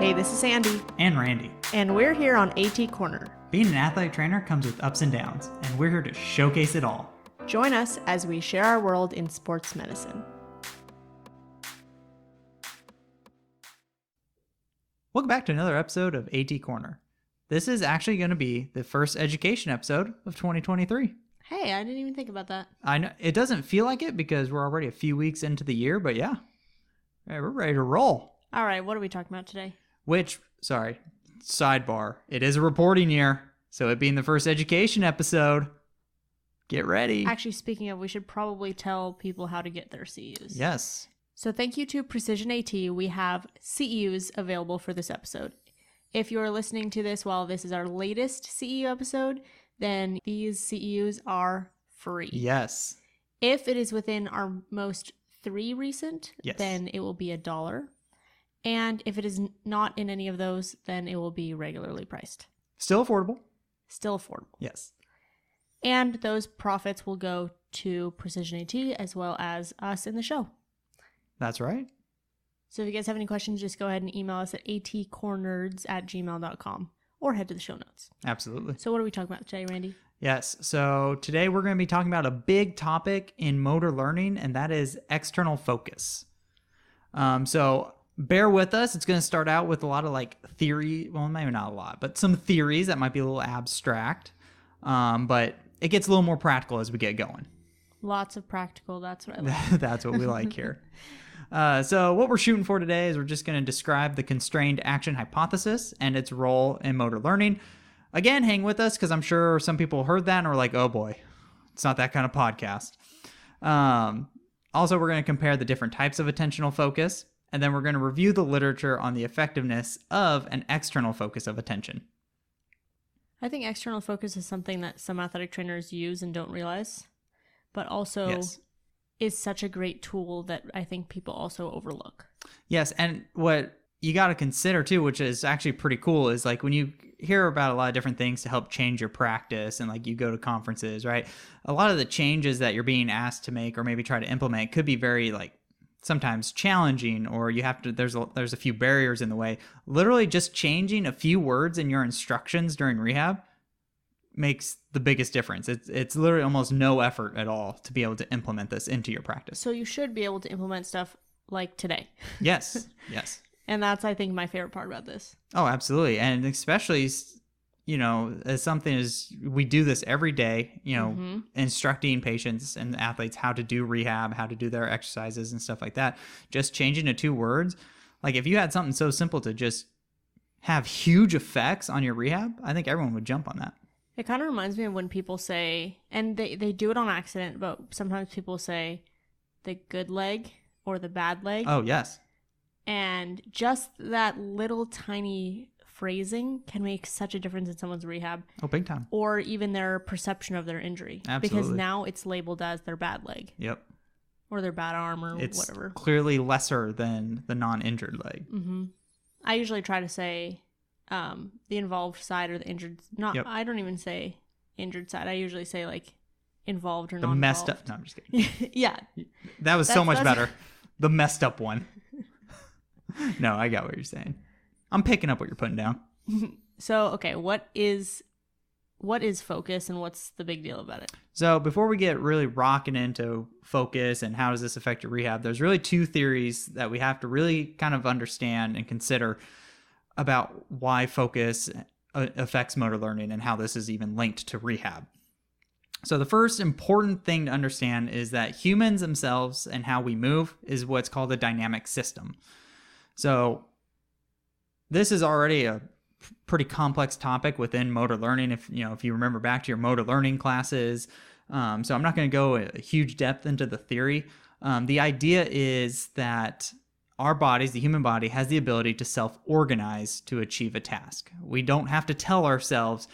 Hey, this is Andy. And Randy. And we're here on AT Corner. Being an athletic trainer comes with ups and downs, and we're here to showcase it all. Join us as we share our world in sports medicine. Welcome back to another episode of AT Corner. This is actually going to be the first education episode of 2023. Hey, I didn't even think about that. I know it doesn't feel like it because we're already a few weeks into the year, but yeah, we're ready to roll. All right, what are we talking about today? Sidebar, it is a reporting year, so it being the first education episode, get ready. Actually, speaking of, we should probably tell people how to get their CEUs. Yes. So thank you to Precision AT, we have CEUs available for this episode. If you're listening to this while this is our latest CEU episode, then these CEUs are free. Yes. If it is within our most 3 recent, yes, then it will be $1. And if it is not in any of those, then it will be regularly priced. Still affordable. Still affordable. Yes. And those profits will go to Precision AT as well as us in the show. That's right. So if you guys have any questions, just go ahead and email us at atcorners@gmail.com or head to the show notes. Absolutely. So what are we talking about today, Randy? Yes. So today we're going to be talking about a big topic in motor learning, and that is external focus. So bear with us. It's going to start out with a lot of theory. Well, maybe not a lot, but some theories that might be a little abstract. But it gets a little more practical as we get going. Lots of practical. That's what I like. That's what we like here. So what we're shooting for today is we're just going to describe the constrained action hypothesis and its role in motor learning. Again, hang with us because I'm sure some people heard that and are like, oh boy, it's not that kind of podcast. Also, we're going to compare the different types of attentional focus, and then we're going to review the literature on the effectiveness of an external focus of attention. I think external focus is something that some athletic trainers use and don't realize, but also yes, is such a great tool that I think people also overlook. Yes, and what you got to consider too, which is actually pretty cool, is when you hear about a lot of different things to help change your practice and you go to conferences, right? A lot of the changes that you're being asked to make or maybe try to implement could be very sometimes challenging, or you have to, there's a few barriers in the way. Literally just changing a few words in your instructions during rehab makes the biggest difference. It's literally almost no effort at all to be able to implement this into your practice. So you should be able to implement stuff like today. Yes. Yes. And that's, I think, my favorite part about this. Oh, absolutely. And especially, as something as we do this every day, instructing patients and athletes how to do rehab, how to do their exercises and stuff like that, just changing to 2 words. If you had something so simple to just have huge effects on your rehab, I think everyone would jump on that. It kind of reminds me of when people say, and they do it on accident, but sometimes people say the good leg or the bad leg. Oh, yes. And just that little tiny phrasing can make such a difference in someone's rehab. Oh, big time. Or even their perception of their injury. Absolutely. Because now it's labeled as their bad leg. Yep. Or their bad arm or it's whatever. It's clearly lesser than the non-injured leg. Mm-hmm. I usually try to say the involved side or the injured. Yep. I don't even say injured side. I usually say involved or not. The messed up. No, I'm just kidding. Yeah. That's so much better. The messed up one. No, I got what you're saying. I'm picking up what you're putting down. So, okay, what is focus and what's the big deal about it? So before we get really rocking into focus and how does this affect your rehab, there's really 2 theories that we have to really kind of understand and consider about why focus affects motor learning and how this is even linked to rehab. So the first important thing to understand is that humans themselves and how we move is what's called a dynamic system. So this is already a pretty complex topic within motor learning. If you remember back to your motor learning classes. So I'm not going to go a huge depth into the theory. The idea is that our bodies, the human body, has the ability to self-organize to achieve a task. We don't have to tell ourselves,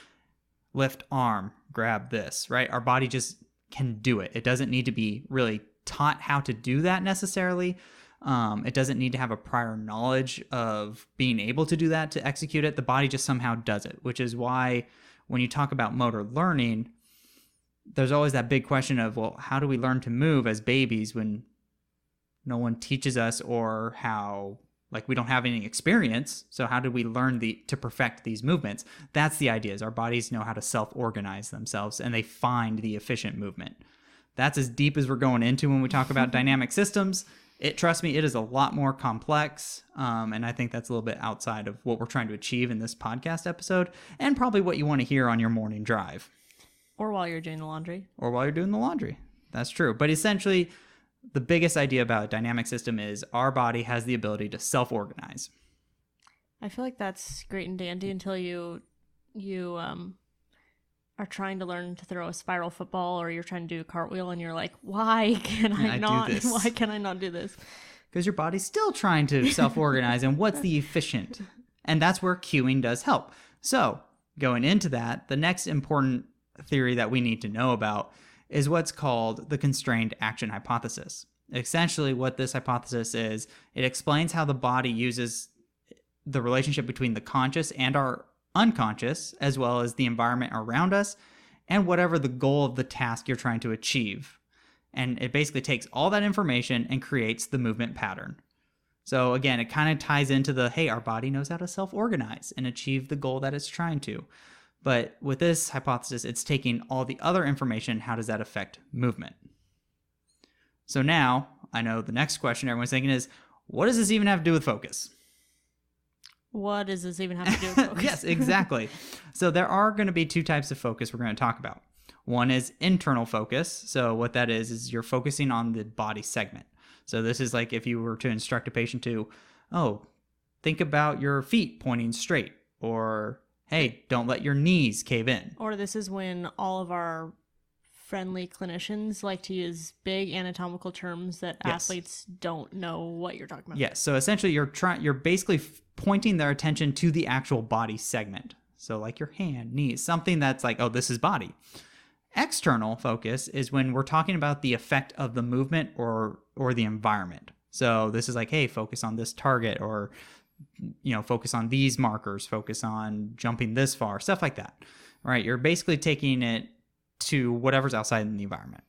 lift arm, grab this, right? Our body just can do it. It doesn't need to be really taught how to do that necessarily. It doesn't need to have a prior knowledge of being able to do that to execute it. The body just somehow does it, which is why when you talk about motor learning, there's always that big question of, well, how do we learn to move as babies when no one teaches us, or how Like we don't have any experience. So how do we learn to perfect these movements? That's the idea, is our bodies know how to self-organize themselves and they find the efficient movement. That's as deep as we're going into when we talk about dynamic systems. Trust me, it is a lot more complex. And I think that's a little bit outside of what we're trying to achieve in this podcast episode, and probably what you want to hear on your morning drive. Or while you're doing the laundry. Or while you're doing the laundry. That's true. But essentially, the biggest idea about a dynamic system is our body has the ability to self-organize. I feel like that's great and dandy until you are trying to learn to throw a spiral football, or you're trying to do a cartwheel and you're like, why can I not do this? Because your body's still trying to self-organize, and what's the efficient? And that's where cueing does help. So going into that, the next important theory that we need to know about is what's called the constrained action hypothesis. Essentially, what this hypothesis is, it explains how the body uses the relationship between the conscious and our unconscious, as well as the environment around us, and whatever the goal of the task you're trying to achieve. And it basically takes all that information and creates the movement pattern. So again, it kind of ties into hey, our body knows how to self-organize and achieve the goal that it's trying to. But with this hypothesis, it's taking all the other information. How does that affect movement? So now, I know the next question everyone's thinking is, what does this even have to do with focus? What does this even have to do with focus? Yes, exactly. So there are going to be two types of focus we're going to talk about. One is internal focus. So what that is you're focusing on the body segment. So this is like if you were to instruct a patient to, think about your feet pointing straight, or hey, don't let your knees cave in. Or this is when all of our friendly clinicians like to use big anatomical terms that athletes don't know what you're talking about. Yes. So essentially you're basically pointing their attention to the actual body segment. So like your hand, knees, something that's like, this is body. External focus is when we're talking about the effect of the movement or the environment. So this is like, hey, focus on this target, or focus on these markers, focus on jumping this far, stuff like that, right? You're basically taking it to whatever's outside in the environment.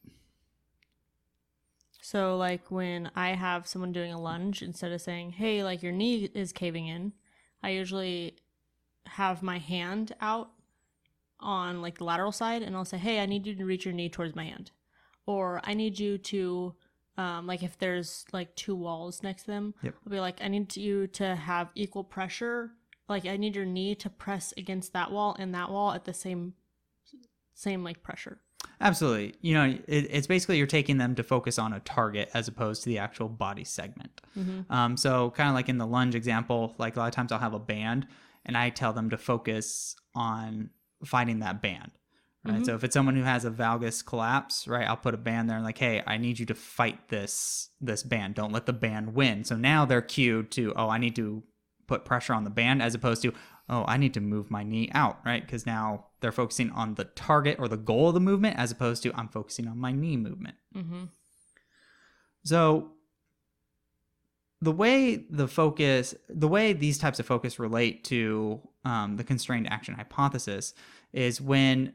So like when I have someone doing a lunge, instead of saying, hey, like your knee is caving in, I usually have my hand out on like the lateral side, and I'll say, hey, I need you to reach your knee towards my hand. Or I need you to like if there's like two walls next to them, I'll be like, I need you to have equal pressure. Like I need your knee to press against that wall and that wall at the same like pressure. Absolutely. It's basically you're taking them to focus on a target as opposed to the actual body segment. Mm-hmm. So kind of like in the lunge example, like a lot of times I'll have a band and I tell them to focus on finding that band. Right. Mm-hmm. So if it's someone who has a valgus collapse, right, I'll put a band there and like, hey, I need you to fight this band. Don't let the band win. So now they're cued to, I need to put pressure on the band, as opposed to, I need to move my knee out, right? Because now they're focusing on the target or the goal of the movement, as opposed to I'm focusing on my knee movement. Mm-hmm. So the way these types of focus relate to the constrained action hypothesis is when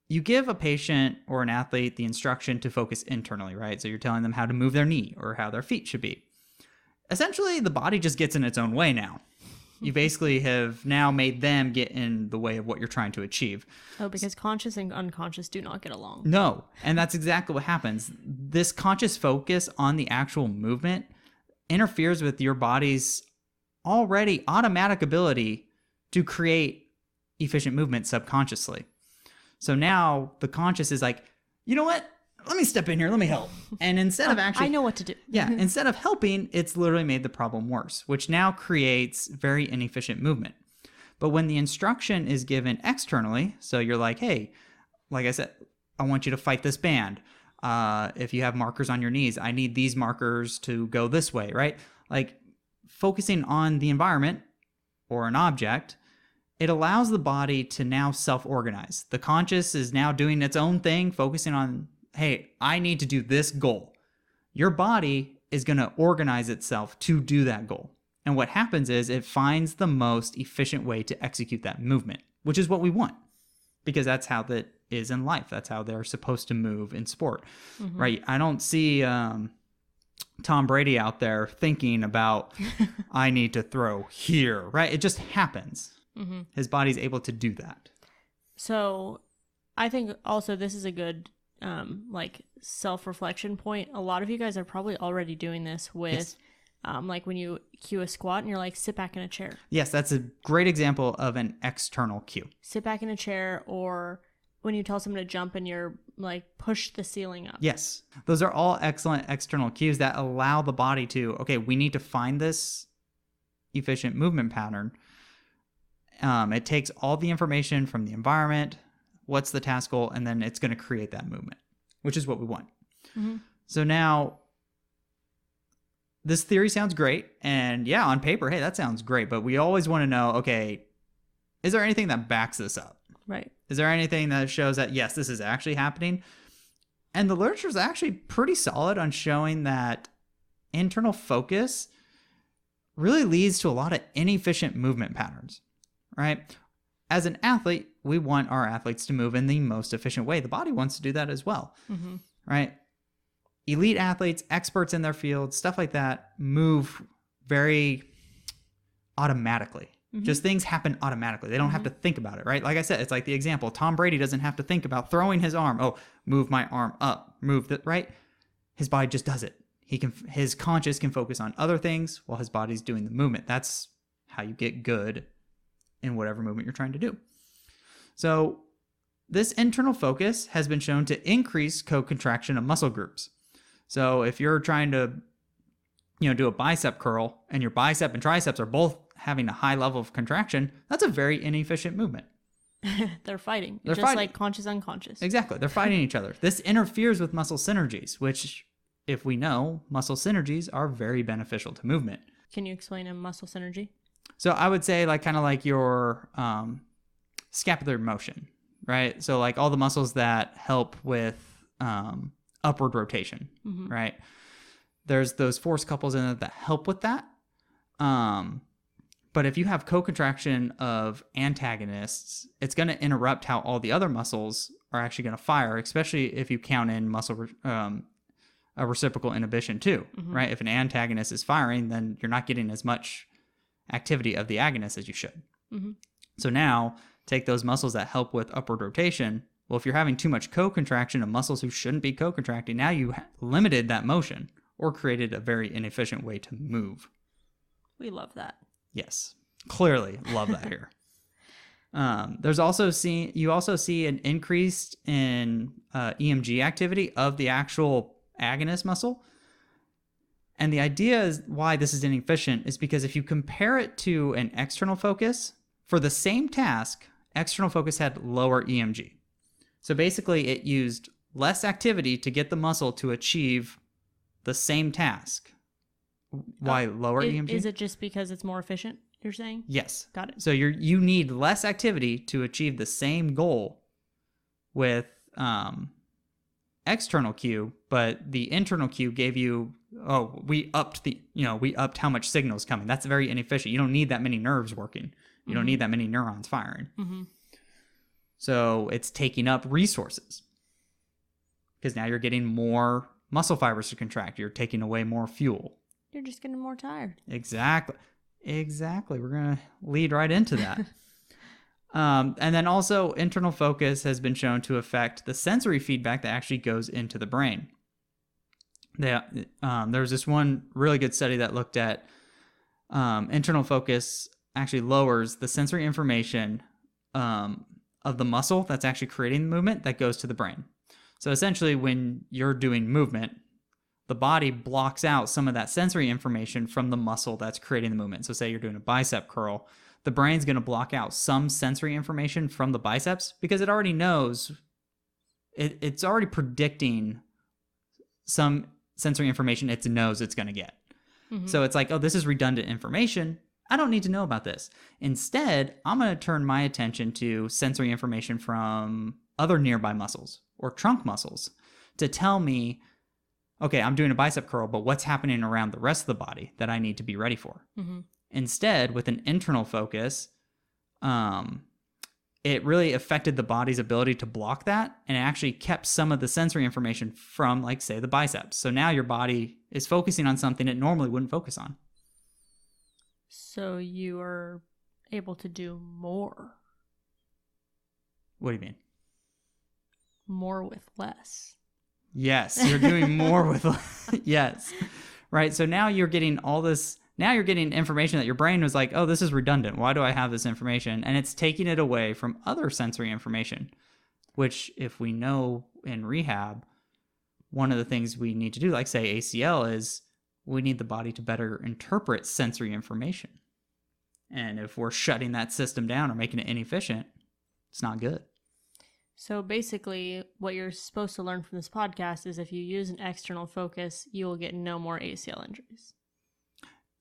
you give a patient or an athlete the instruction to focus internally, right? So you're telling them how to move their knee or how their feet should be. Essentially, the body just gets in its own way now. You basically have now made them get in the way of what you're trying to achieve. Oh, because conscious and unconscious do not get along. No, and that's exactly what happens. This conscious focus on the actual movement interferes with your body's already automatic ability to create efficient movement subconsciously. So now the conscious is like, you know what? Let me step in here. Let me help. And instead of actually... I know what to do. Yeah. Instead of helping, it's literally made the problem worse, which now creates very inefficient movement. But when the instruction is given externally, so you're like, hey, like I said, I want you to fight this band. If you have markers on your knees, I need these markers to go this way, right? Like focusing on the environment or an object, it allows the body to now self-organize. The conscious is now doing its own thing, focusing on, hey, I need to do this goal. Your body is going to organize itself to do that goal. And what happens is it finds the most efficient way to execute that movement, which is what we want, because that's how that is in life. That's how they're supposed to move in sport, right? I don't see Tom Brady out there thinking about, I need to throw here, right? It just happens. Mm-hmm. His body's able to do that. So I think also this is a good like self-reflection point. A lot of you guys are probably already doing this with Yes. like when you cue a squat and you're like, sit back in a chair. Yes, that's a great example of an external cue. Sit back in a chair, or when you tell someone to jump and you're like, push the ceiling up. Yes. Those are all excellent external cues that allow the body to, okay, we need to find this efficient movement pattern. It takes all the information from the environment, what's the task goal, and then it's going to create that movement, which is what we want. Mm-hmm. So now, this theory sounds great. And yeah, on paper, hey, that sounds great. But we always want to know, okay, is there anything that backs this up? Right. Is there anything that shows that, yes, this is actually happening? And the literature is actually pretty solid on showing that internal focus really leads to a lot of inefficient movement patterns, right? As an athlete, we want our athletes to move in the most efficient way. The body wants to do that as well, Mm-hmm. right? Elite athletes, experts in their field, stuff like that, move very automatically. Mm-hmm. Just things happen automatically. They don't have to think about it, right? Like I said, it's like the example. Tom Brady doesn't have to think about throwing his arm. Oh, move my arm up, move that, right? His body just does it. His conscious can focus on other things while his body's doing the movement. That's how you get good in whatever movement you're trying to do. So this internal focus has been shown to increase co-contraction of muscle groups. So if you're trying to, do a bicep curl and your bicep and triceps are both having a high level of contraction, that's a very inefficient movement. They're fighting. They're It's just fighting. like conscious, unconscious. Exactly. They're fighting each other. This interferes with muscle synergies, which, if we know, muscle synergies are very beneficial to movement. Can you explain a muscle synergy? So I would say kind of like your scapular motion, right? So like all the muscles that help with upward rotation, Mm-hmm. right? There's those force couples in it that help with that. But if you have co-contraction of antagonists, it's going to interrupt how all the other muscles are actually going to fire, especially if you count in a reciprocal inhibition too, Mm-hmm. right? If an antagonist is firing, then you're not getting as much activity of the agonist as you should. Mm-hmm. So now take those muscles that help with upward rotation. Well, if you're having too much co-contraction of muscles who shouldn't be co-contracting, now you limited that motion or created a very inefficient way to move. We love that. Yes, clearly love that here. You also see an increase in EMG activity of the actual agonist muscle. And the idea is why this is inefficient is because if you compare it to an external focus, for the same task, external focus had lower EMG. So basically it used less activity to get the muscle to achieve the same task. Why lower EMG? Is it just because it's more efficient, you're saying? Yes. Got it. So you need less activity to achieve the same goal with external cue, but the internal cue gave you, we upped how much signal is coming. That's very inefficient. You don't need that many nerves working. You don't need that many neurons firing. Mm-hmm. So it's taking up resources because now you're getting more muscle fibers to contract. You're taking away more fuel. You're just getting more tired. Exactly. We're going to lead right into that. And then also internal focus has been shown to affect the sensory feedback that actually goes into the brain. There was this one really good study that looked at internal focus actually lowers the sensory information of the muscle that's actually creating the movement that goes to the brain. So essentially when you're doing movement, the body blocks out some of that sensory information from the muscle that's creating the movement. So say you're doing a bicep curl, the brain's going to block out some sensory information from the biceps because it already knows, it's already predicting some sensory information it knows it's going to get. Mm-hmm. So it's like, this is redundant information. I don't need to know about this. Instead, I'm going to turn my attention to sensory information from other nearby muscles or trunk muscles to tell me, okay, I'm doing a bicep curl, but what's happening around the rest of the body that I need to be ready for? Mm-hmm. Instead, with an internal focus, it really affected the body's ability to block that, and it actually kept some of the sensory information from, like, say, the biceps. So now your body is focusing on something it normally wouldn't focus on. So you are able to do more. What do you mean? More with less. Yes, you're doing more with yes. Right. So now you're getting all this. Now you're getting information that your brain was like, oh, this is redundant. Why do I have this information? And it's taking it away from other sensory information, which, if we know in rehab, one of the things we need to do, like say ACL, is we need the body to better interpret sensory information. And if we're shutting that system down or making it inefficient, it's not good. So basically, what you're supposed to learn from this podcast is if you use an external focus, you will get no more ACL injuries.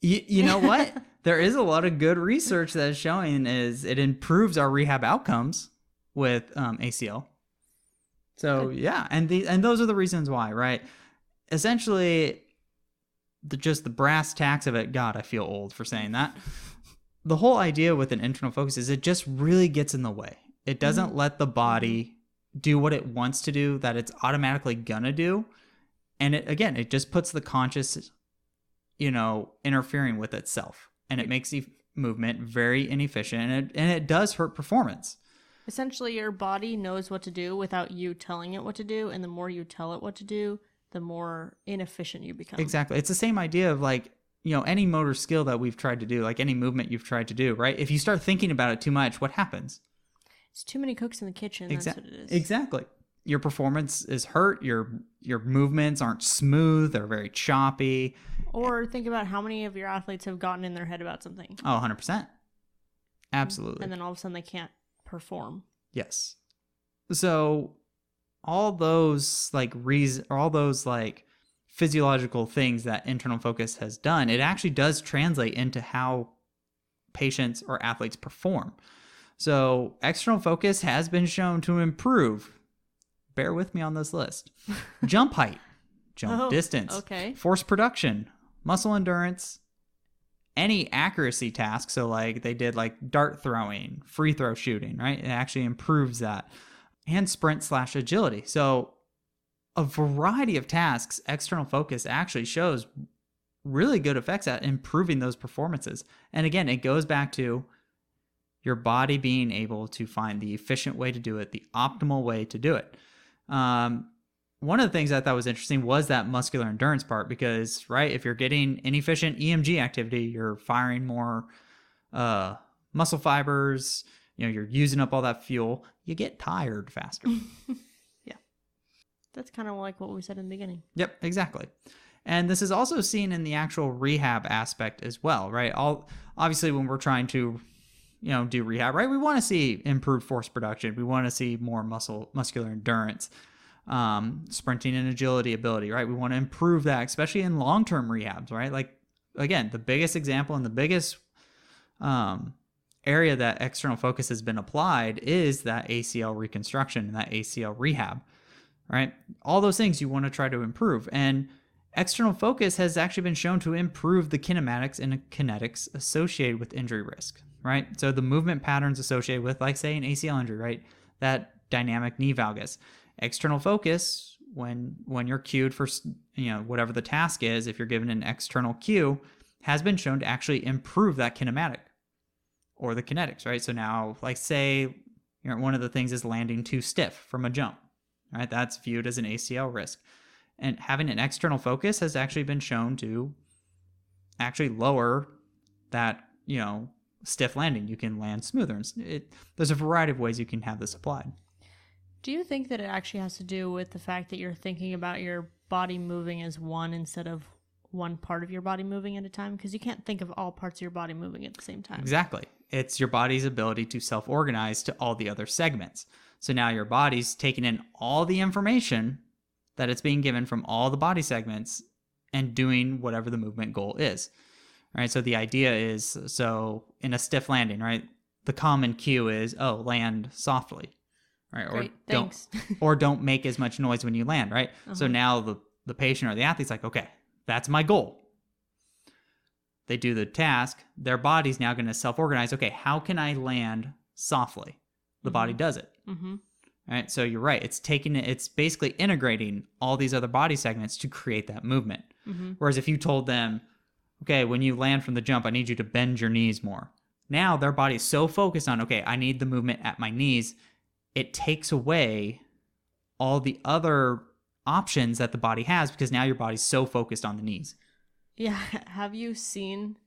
You know what? There is a lot of good research that is showing is it improves our rehab outcomes with ACL. So good. Yeah, and those are the reasons why, right? Essentially, just the brass tacks of it. God, I feel old for saying that. The whole idea with an internal focus is it just really gets in the way. It doesn't let the body do what it wants to do, that it's automatically gonna do, and it just puts the conscious, interfering with itself, and it makes the movement very inefficient, and it does hurt performance. Essentially, your body knows what to do without you telling it what to do, and the more you tell it what to do, the more inefficient you become. Exactly. It's the same idea of like, any motor skill that we've tried to do, like any movement you've tried to do, right? If you start thinking about it too much, what happens? It's too many cooks in the kitchen. That's what it is. Exactly. Your performance is hurt. Your movements aren't smooth. They're very choppy. Or think about how many of your athletes have gotten in their head about something. Oh, 100%. Absolutely. And then all of a sudden they can't perform. Yes. So all those physiological things that internal focus has done, it actually does translate into how patients or athletes perform. So external focus has been shown to improve, bear with me on this list, jump height, jump distance, force production, muscle endurance, any accuracy task. So like they did like dart throwing, free throw shooting, right? It actually improves that. And sprint/agility. So a variety of tasks, external focus actually shows really good effects at improving those performances. And again, it goes back to your body being able to find the efficient way to do it, the optimal way to do it. One of the things I thought was interesting was that muscular endurance part, because, right, if you're getting inefficient EMG activity, you're firing more muscle fibers, you're using up all that fuel, you get tired faster. Yeah. That's kind of like what we said in the beginning. Yep, exactly. And this is also seen in the actual rehab aspect as well, right? Obviously, when we're trying to do rehab, right? We want to see improved force production. We want to see more muscular endurance, sprinting and agility ability, right? We want to improve that, especially in long-term rehabs, right? Like, again, the biggest example and the biggest area that external focus has been applied is that ACL reconstruction and that ACL rehab, right? All those things you want to try to improve. And external focus has actually been shown to improve the kinematics and kinetics associated with injury risk, right? So the movement patterns associated with, like, say, an ACL injury, right? That dynamic knee valgus. External focus, when you're cued for, whatever the task is, if you're given an external cue, has been shown to actually improve that kinematic or the kinetics, right? So now, like, say, one of the things is landing too stiff from a jump, right? That's viewed as an ACL risk. And having an external focus has actually been shown to actually lower that, stiff landing. You can land smoother. There's a variety of ways you can have this applied. Do you think that it actually has to do with the fact that you're thinking about your body moving as one instead of one part of your body moving at a time? Because you can't think of all parts of your body moving at the same time. Exactly. It's your body's ability to self-organize to all the other segments. So now your body's taking in all the information that it's being given from all the body segments and doing whatever the movement goal is. Right? So the idea is, so in a stiff landing, right, the common cue is, land softly, right? Great, thanks. Don't make as much noise when you land, right? Uh-huh. So now the patient or the athlete's like, okay, that's my goal. They do the task. Their body's now going to self-organize. Okay, how can I land softly? the body does it. Mm-hmm. Right? So you're right. It's basically integrating all these other body segments to create that movement. Mm-hmm. Whereas if you told them, okay, when you land from the jump, I need you to bend your knees more. Now their body's so focused on, okay, I need the movement at my knees. It takes away all the other options that the body has because now your body's so focused on the knees. Yeah. Have you seen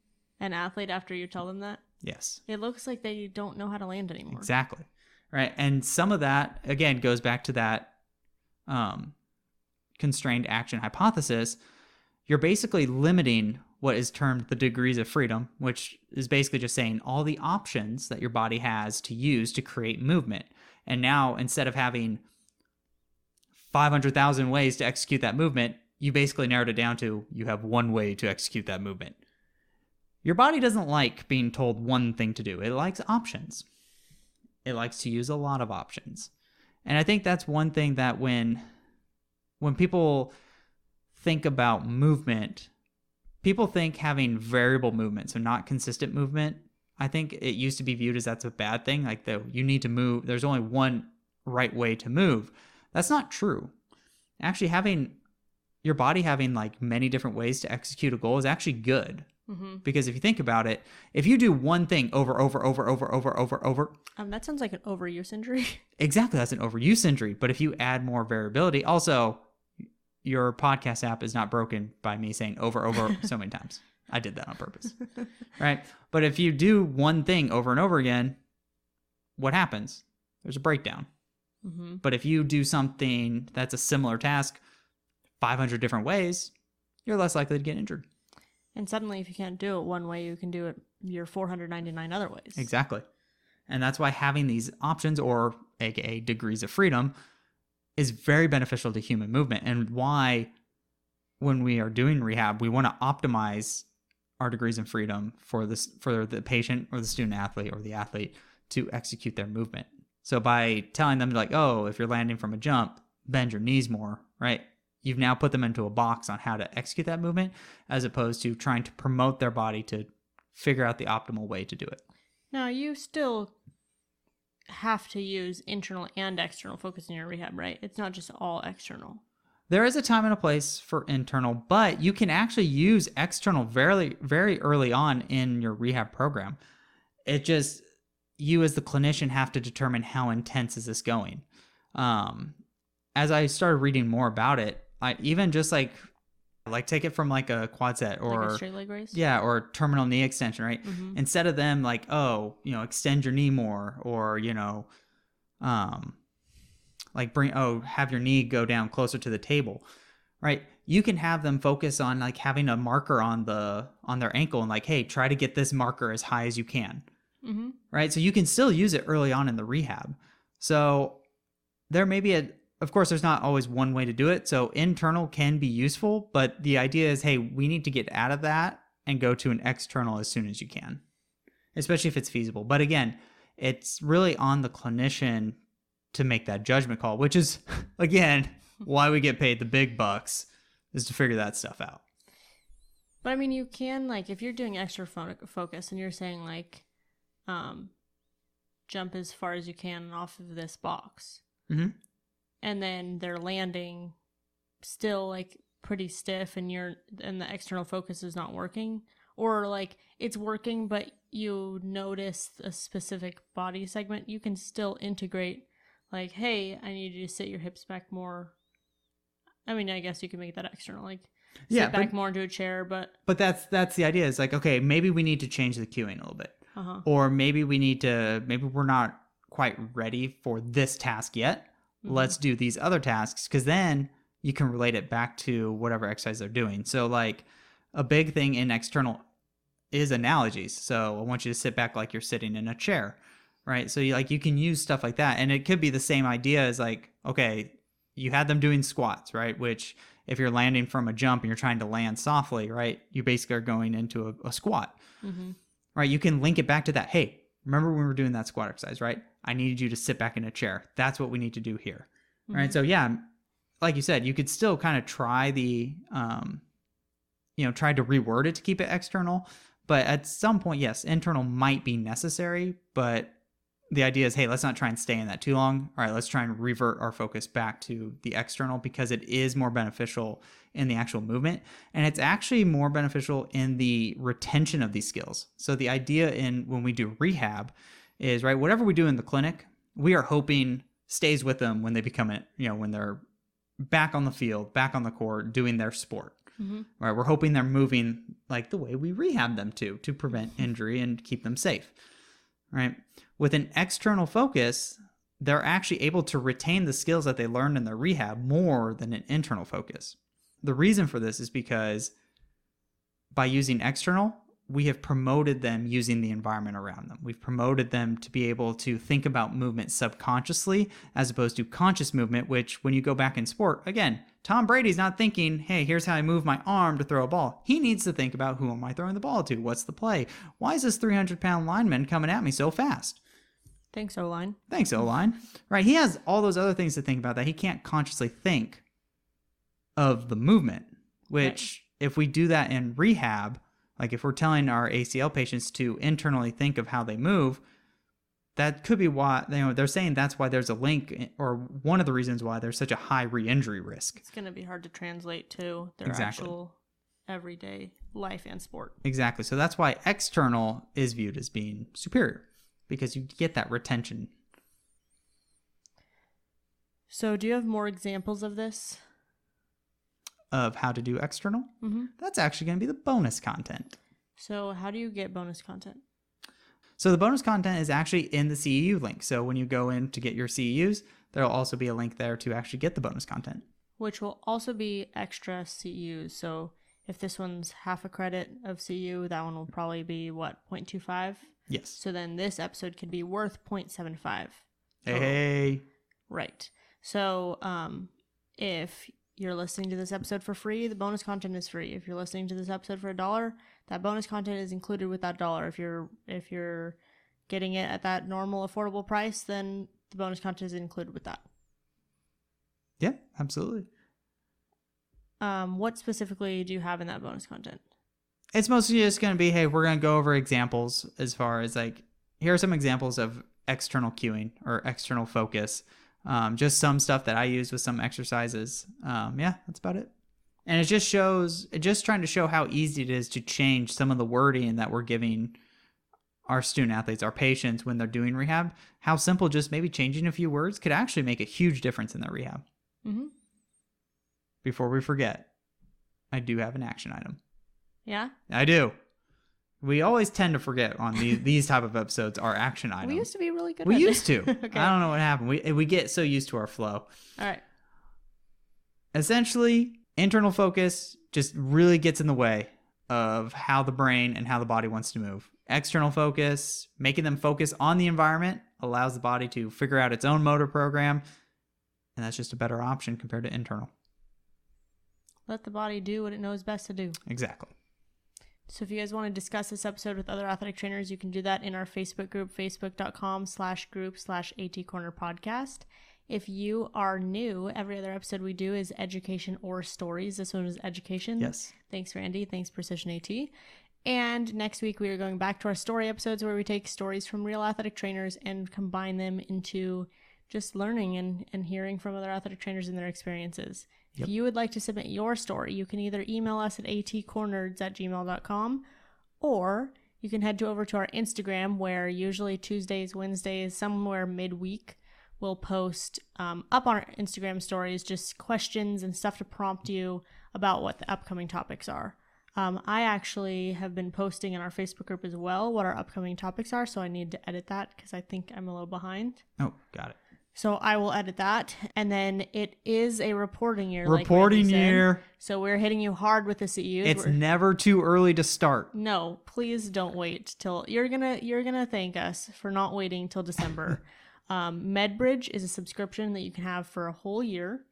an athlete after you tell them that? Yes. It looks like they don't know how to land anymore. Exactly. Right. And some of that, again, goes back to that constrained action hypothesis. You're basically limiting what is termed the degrees of freedom, which is basically just saying all the options that your body has to use to create movement. And now, instead of having 500,000 ways to execute that movement, you basically narrowed it down to you have one way to execute that movement. Your body doesn't like being told one thing to do. It likes options. It likes to use a lot of options. And I think that's one thing that when people think about movement, people think having variable movement, so not consistent movement. I think it used to be viewed as that's a bad thing. Like you need to move. There's only one right way to move. That's not true. Actually, having your body having like many different ways to execute a goal is actually good. Mm-hmm. Because if you think about it, if you do one thing over, that sounds like an overuse injury. Exactly, that's an overuse injury. But if you add more variability, also, your podcast app is not broken by me saying over so many times. I did that on purpose, right? But if you do one thing over and over again, what happens? There's a breakdown. Mm-hmm. But if you do something that's a similar task 500 different ways, you're less likely to get injured. And suddenly, if you can't do it one way, you can do it your 499 other ways. Exactly. And that's why having these options, or aka degrees of freedom, is very beneficial to human movement, and why when we are doing rehab, we want to optimize our degrees of freedom for the patient or the student athlete or the athlete to execute their movement. So by telling them like, oh, if you're landing from a jump, bend your knees more, right? You've now put them into a box on how to execute that movement, as opposed to trying to promote their body to figure out the optimal way to do it. Now, you still have to use internal and external focus in your rehab, right? It's not just all external. There is a time and a place for internal, but you can actually use external very, very early on in your rehab program. It just, you as the clinician have to determine how intense is this going. As I started reading more about it, I even just like take it from like a quad set or like a straight leg raise. Yeah, or terminal knee extension, right? Mm-hmm. Instead of them like, oh, extend your knee more, or have your knee go down closer to the table, right? You can have them focus on like having a marker on their ankle and like, hey, try to get this marker as high as you can, mm-hmm. right? So you can still use it early on in the rehab. So there may be of course, there's not always one way to do it. So internal can be useful, but the idea is, hey, we need to get out of that and go to an external as soon as you can, especially if it's feasible. But again, it's really on the clinician to make that judgment call, which is, again, why we get paid the big bucks, is to figure that stuff out. But I mean, you can, like, if you're doing extra focus and you're saying like, jump as far as you can off of this box. Mm-hmm. And then they're landing still like pretty stiff and the external focus is not working, or like it's working but you notice a specific body segment, you can still integrate like, hey, I need you to sit your hips back more. I mean, I guess you can make that external, like sit back more into a chair, but that's the idea. It's like, okay, maybe we need to change the cueing a little bit. Uh-huh. Or maybe we're not quite ready for this task yet. Let's do these other tasks, because then you can relate it back to whatever exercise they're doing. So like a big thing in external is analogies. So I want you to sit back like you're sitting in a chair, right? So you can use stuff like that. And it could be the same idea as like, okay, you had them doing squats, right? Which if you're landing from a jump and you're trying to land softly, right? You basically are going into a squat, right? You can link it back to that. Hey, remember when we were doing that squat exercise, right? I needed you to sit back in a chair. That's what we need to do here. Right. So yeah, like you said, you could still kind of try try to reword it to keep it external. But at some point, yes, internal might be necessary, but the idea is, hey, let's not try and stay in that too long. All right, let's try and revert our focus back to the external because it is more beneficial in the actual movement. And it's actually more beneficial in the retention of these skills. So the idea in when we do rehab is, right, whatever we do in the clinic, we are hoping stays with them when they become it, when they're back on the field, back on the court, doing their sport. Mm-hmm. Right, we're hoping they're moving like the way we rehab them to prevent injury and keep them safe. Right. With an external focus, they're actually able to retain the skills that they learned in their rehab more than an internal focus. The reason for this is because by using external, we have promoted them using the environment around them. We've promoted them to be able to think about movement subconsciously as opposed to conscious movement, which when you go back in sport, again, Tom Brady's not thinking, hey, here's how I move my arm to throw a ball. He needs to think about, who am I throwing the ball to? What's the play? Why is this 300-pound lineman coming at me so fast? Thanks, O-line. Thanks, O-line. Right, he has all those other things to think about that he can't consciously think of the movement, which if we do that in rehab, like if we're telling our ACL patients to internally think of how they move, that could be why, they're saying that's why there's a link, or one of the reasons why there's such a high re-injury risk. It's going to be hard to translate to their actual everyday life and sport. Exactly. So that's why external is viewed as being superior, because you get that retention. So do you have more examples of this? Of how to do external? Mm-hmm. That's actually going to be the bonus content. So how do you get bonus content? So the bonus content is actually in the CEU link. So when you go in to get your CEUs, there'll also be a link there to actually get the bonus content. Which will also be extra CEUs. So if this one's half a credit of CEU, that one will probably be, 0.25? Yes. So then this episode could be worth 0.75. Hey. Right. So if you're listening to this episode for free, the bonus content is free. If you're listening to this episode for $1, that bonus content is included with that $1. If you're getting it at that normal affordable price, then the bonus content is included with that. Yeah, absolutely. What specifically do you have in that bonus content? It's mostly just going to be, hey, we're going to go over examples as far as like, here are some examples of external cueing or external focus. Just some stuff that I use with some exercises. Yeah, that's about it. And it just trying to show how easy it is to change some of the wording that we're giving our student athletes, our patients, when they're doing rehab. How simple just maybe changing a few words could actually make a huge difference in their rehab. Mm-hmm. Before we forget, I do have an action item. Yeah? I do. We always tend to forget on these type of episodes our action items. We used to be really good we at used it. to. Okay. I don't know what happened. We get so used to our flow. All right. Essentially, internal focus just really gets in the way of how the brain and how the body wants to move. External focus, making them focus on the environment, allows the body to figure out its own motor program, and that's just a better option compared to internal. Let the body do what it knows best to do. Exactly. So if you guys want to discuss this episode with other athletic trainers, you can do that in our Facebook group, facebook.com/group/ATcornerPodcast. If you are new, every other episode we do is education or stories. This one is education. Yes. Thanks, Randy. Thanks, Precision AT. And next week we are going back to our story episodes where we take stories from real athletic trainers and combine them into just learning and hearing from other athletic trainers and their experiences. If you would like to submit your story, you can either email us at atcornerds@gmail.com, or you can head over to our Instagram, where usually Tuesdays, Wednesdays, somewhere midweek, we'll post up on our Instagram stories just questions and stuff to prompt you about what the upcoming topics are. I actually have been posting in our Facebook group as well what our upcoming topics are, so I need to edit that because I think I'm a little behind. Oh, got it. So I will edit that. And then it is a reporting year. Reporting year. So we're hitting you hard with the CEUs. It's never too early to start. No, please don't wait till you're gonna thank us for not waiting till December. MedBridge is a subscription that you can have for a whole year.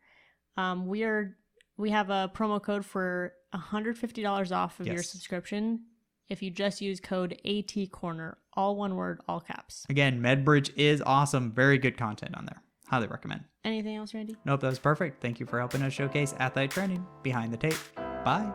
We have a promo code for $150 off of your subscription if you just use code ATcorner, all one word, all caps. Again, MedBridge is awesome. Very good content on there. Highly recommend. Anything else, Randy? Nope, that was perfect. Thank you for helping us showcase athletic training behind the tape. Bye.